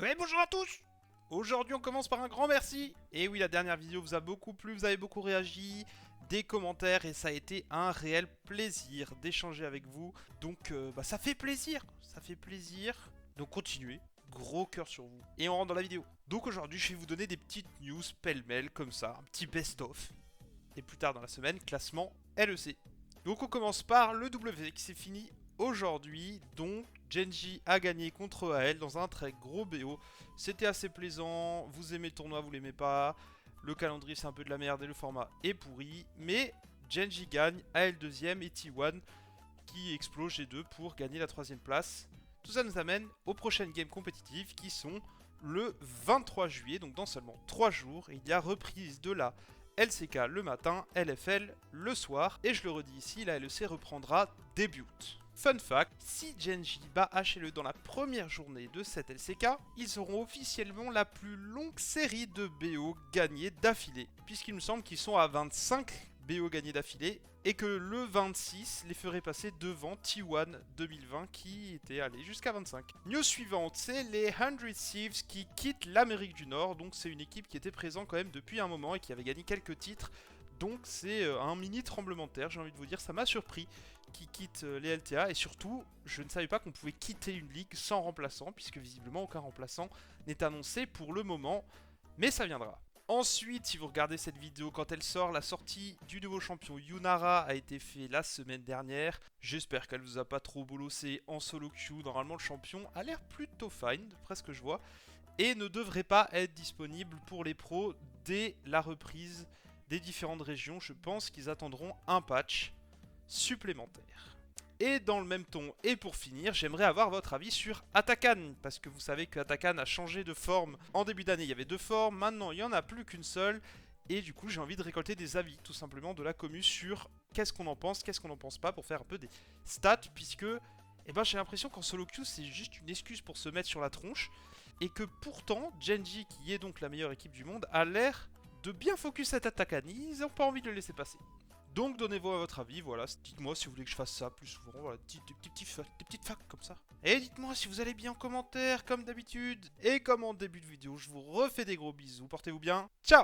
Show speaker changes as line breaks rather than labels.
Ouais, bonjour à tous. Aujourd'hui on commence par un grand merci. Et oui, la dernière vidéo vous a beaucoup plu, vous avez beaucoup réagi, des commentaires, et ça a été un réel plaisir d'échanger avec vous. Donc ça fait plaisir, ça fait plaisir. Donc continuez, gros cœur sur vous. Et on rentre dans la vidéo. Donc aujourd'hui je vais vous donner des petites news pêle-mêle comme ça, un petit best-of. Et plus tard dans la semaine, classement LEC. Donc on commence par le W qui s'est fini aujourd'hui. Donc Genji a gagné contre AL dans un très gros BO. C'était assez plaisant. Vous aimez le tournoi, vous l'aimez pas. Le calendrier c'est un peu de la merde et le format est pourri. Mais Genji gagne, AL deuxième et T1 qui explose G2 pour gagner la troisième place. Tout ça nous amène aux prochaines games compétitives qui sont le 23 juillet, donc dans seulement 3 jours. Il y a reprise de la LCK le matin, LFL le soir. Et je le redis ici, la LEC reprendra début août. Fun fact, si Genji bat HLE dans la première journée de cette LCK, ils auront officiellement la plus longue série de BO gagnés d'affilée, puisqu'il me semble qu'ils sont à 25 BO gagnés d'affilée, et que le 26 les ferait passer devant T1 2020 qui était allé jusqu'à 25. News suivante, c'est les 100 Thieves qui quittent l'Amérique du Nord, donc c'est une équipe qui était présente quand même depuis un moment et qui avait gagné quelques titres. Donc c'est un mini tremblement de terre, j'ai envie de vous dire, ça m'a surpris qu'ils quittent les LTA, et surtout, je ne savais pas qu'on pouvait quitter une ligue sans remplaçant, puisque visiblement aucun remplaçant n'est annoncé pour le moment, mais ça viendra. Ensuite, si vous regardez cette vidéo quand elle sort, la sortie du nouveau champion Yunara a été faite la semaine dernière. J'espère qu'elle vous a pas trop bolossé en solo queue. Normalement, le champion a l'air plutôt fine, d'après ce que je vois, et ne devrait pas être disponible pour les pros dès la reprise des différentes régions. Je pense qu'ils attendront un patch supplémentaire. Et dans le même ton, et pour finir, j'aimerais avoir votre avis sur Atakan, parce que vous savez que Atakan a changé de forme. En début d'année, il y avait deux formes, maintenant il n'y en a plus qu'une seule, et du coup j'ai envie de récolter des avis, tout simplement, de la commu sur qu'est-ce qu'on en pense, qu'est-ce qu'on en pense pas, pour faire un peu des stats, puisque j'ai l'impression qu'en solo queue, c'est juste une excuse pour se mettre sur la tronche, et que pourtant, Genji, qui est donc la meilleure équipe du monde, a l'air de bien focus cet Atakan, ils n'ont pas envie de le laisser passer. Donc donnez-vous à votre avis, voilà, dites-moi si vous voulez que je fasse ça plus souvent, voilà, des petites facts comme ça. Et dites-moi si vous allez bien en commentaire, comme d'habitude. Et comme en début de vidéo, je vous refais des gros bisous, portez-vous bien, ciao!